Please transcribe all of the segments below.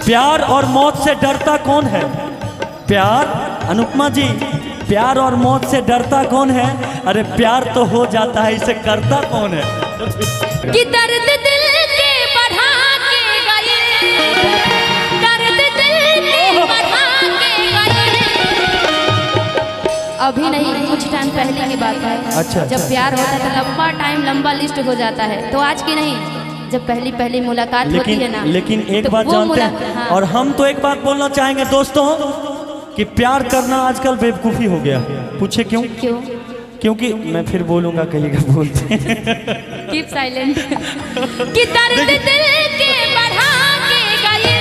प्यार और मौत से डरता कौन है? प्यार, अनुपमा जी, प्यार और मौत से डरता कौन है? अरे प्यार तो हो जाता है, इसे करता कौन है? कि दर्द दिल के बढ़ा के गए, दर्द दिल के बढ़ा के गए। अभी नहीं, कुछ टाइम पहले की बात है। अच्छा, जब प्यार होता था लंबा टाइम, लंबा लिस्ट हो जाता है। तो आज की नहीं, जब पहली मुलाकात होती है ना। लेकिन एक तो बात जानते हैं, हाँ। और हम तो एक बात बोलना चाहेंगे दोस्तों कि प्यार करना आजकल बेवकूफ़ी हो गया। पूछे क्यों? क्यों? क्योंकि मैं फिर बोलूंगा, कहिएगा बोलते कीप साइलेंट। कि दर्द दिल के बढ़ा के गए,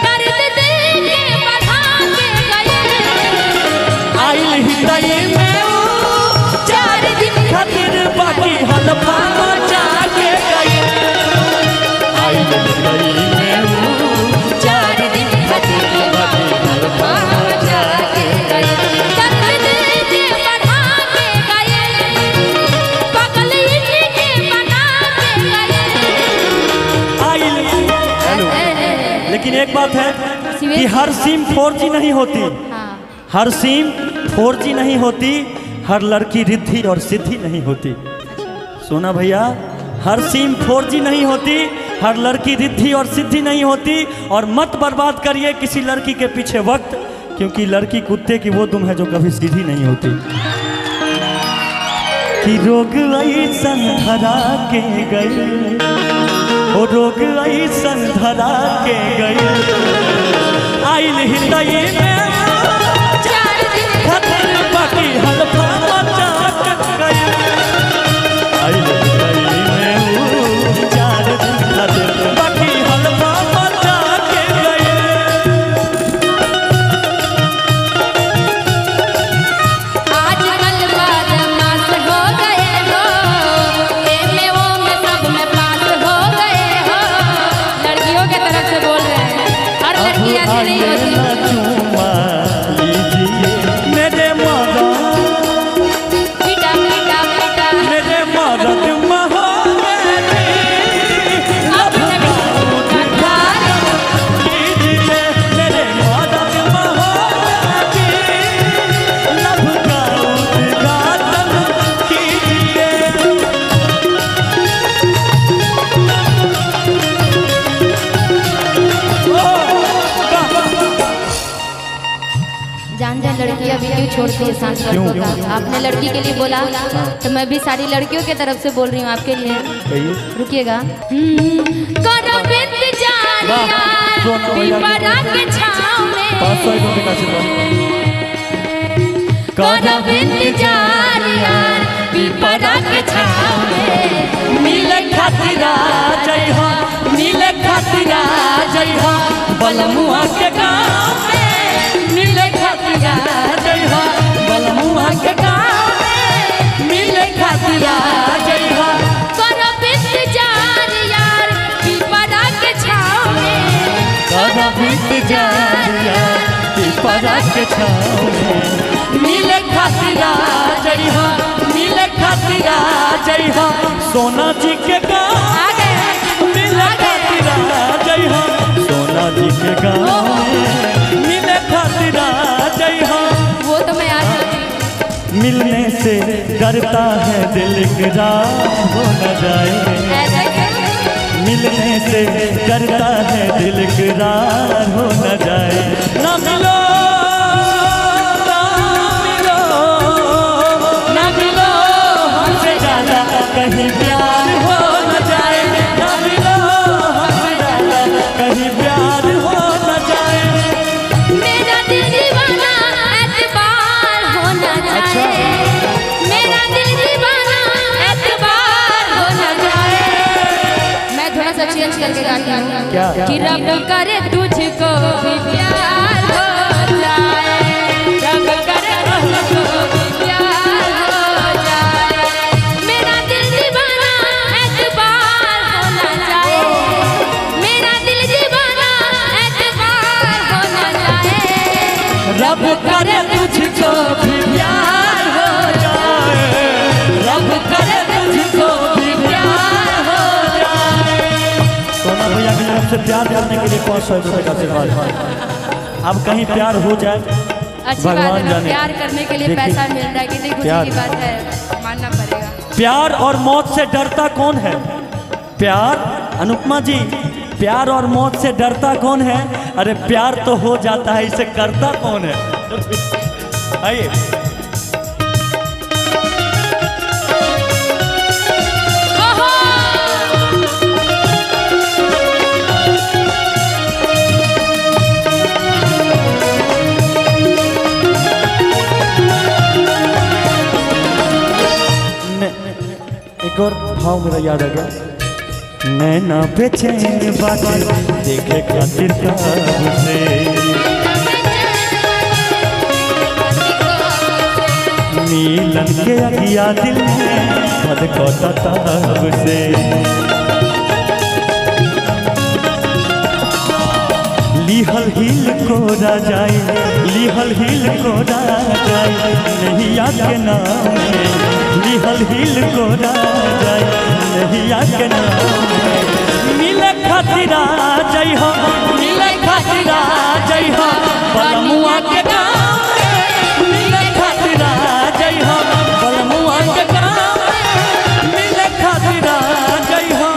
दर्द दिल के बढ़ा के गए। आइल हृदय में वो 4 दिन खातिर बाकी हलफा मचा के गए। आइल हृदय में वो 4 दिन खातिर बाकी हलफा मचा के गए। दर्द दिल के बढ़ा के गए, पागल इनके बना के गए। आइल, हेलो, लेकिन एक बात है कि हर सिम 4G नहीं होती। हाँ। हर सिम 4G नहीं होती, हर लड़की रिद्धि और सिद्धि नहीं होती। सोना भैया, हर सिम 4G नहीं होती, हर लड़की रिद्धि और सिद्धि नहीं होती। और मत बर्बाद करिए किसी लड़की के पीछे वक्त, क्योंकि लड़की कुत्ते की वो दुम है जो कभी सीधी नहीं होती। कि रोग ऐसन धरा के गए, ओ रोग ऐसन धरा के गए। आइल हृदय में 4 दिन खातिर बाकी हलफा मचा के गए। आइल हृदय में वो 4 दिन खातिर बाकी हलफा मचा के गए। आजकल बदमाश हो गए हो, में वो में सब में पास हो गए हो। लड़कियों के तरफ से बोल रहे हैं, हर लड़की ऐसी नहीं होती। चूमा लीजिए मेरे मदद, पीटा पीटा पीटा मेरे मदद महोदय अब लीजिए मेरे मदद महोदय, लब का उद्घाटन कीजिए। जान जा लड़की अभी क्यों छोड़ती है सांस्कृतिक का। आपने लड़की के लिए बोला, तो मैं भी सारी लड़कियों के तरफ से बोल रही हूँ आपके लिए। रुकिएगा। करो इंतजार यार, पिपरा के छाँव में। करो इंतजार यार, पिपरा के छाँव में। मिले खातिर आ जइहा, मिले खातिर आ जइहा बलमुआ के गाँव में। मिले खातिर आ जइहा बलमुआ के गाँव में। मिले खातिर आ जइहा। करो इंतजार यार, पिपरा के छाँव में। करब इंतजार यार, पिपरा के छाँव में। मिले खातिर आ जइहा, मिले खातिर आ जइहा सोना जी के गाँव। मिले खातिर आ जइहा सोना जी के गाँव में। मिले खातिर आ जइहा। वो तो मैं आज होती। मिलने से डरता है दिल इकरार हो न जाए। मिलने से डरता है दिल इकरार हो न जाए। ना मिलो, ना मिलो, ना मिलो हमसे ज्यादा कहीं प्यार हो न जाए। ना मिलो हमसे ज्यादा कहीं प्यार हो न जाए। मेरा दिल दीवाना एतबार हो न जाए। मेरा दिल दीवाना एतबार हो न जाए। मैं थोड़ा सा चेंज करके गाती हूँ। क्या? कि रब करे तुझको भी प्यार हो जाए, रब करे तुझको भी प्यार हो जाए। मेरा दिल दीवाना एतबार हो न जाए। मेरा दिल दीवाना एतबार हो न जाए। रब करे तुझको भी प्यार हो जाए। रब करे तुझको भी प्यार हो जाए। सोना भैया की तरफ से प्यार करने के लिए 500 रुपये का आशीर्वाद। अब कहीं प्यार हो जाए, अच्छी बात है ना, प्यार करने के लिए पैसा मिल रहा है, कितनी खुशी की बात है, मानना पड़ेगा। प्यार और मौत से डरता कौन है? प्यार, अनुपमा जी, प्यार और मौत से डरता कौन है? अरे प्यार तो हो जाता है, इसे करता कौन है? आइए एक और भाव मेरा याद आ गया। नैना बेचैन बाटे देखे खातिर काबू से, नीलन के अगिया दिल में धधकता ताब से। लिहल हिल को राजाई, लिहल हिल को राजाई, नहीं याद के नाम है। लिहल हिल को राजाई, नहीं याद के नाम है। मिले खातिरा जय हो, मिले खातिरा जय हो, बलमुआ के गाँव में। मिले खातिरा जय हो, बलमुआ के गाँव में। मिले खातिरा जय हो।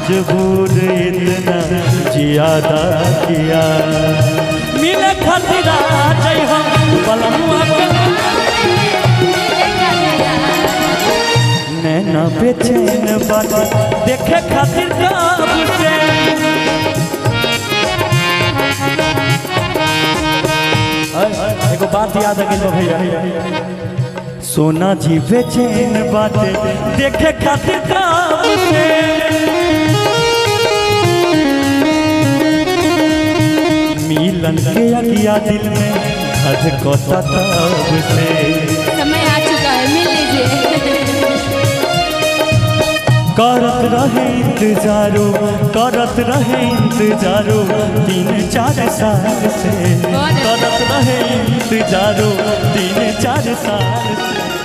मजबूर इतना जियादा किया, मिले खातिरा जय हम बलमुआ के। नैना बेचैन बाटे देखे खातिर काबू से। एगो बात याद आ गई भैया, सोना जी बेचैन बाटे देखे खातिर काबू से। मिलन के अगिया दिल में धधकता ताब से। समय आ चुका है, मिल लीजिए। करत रहे इंतजारो, करत रहे इंतजारो 3-4 साल से। करत रहे इंतजारो 3-4 साल से।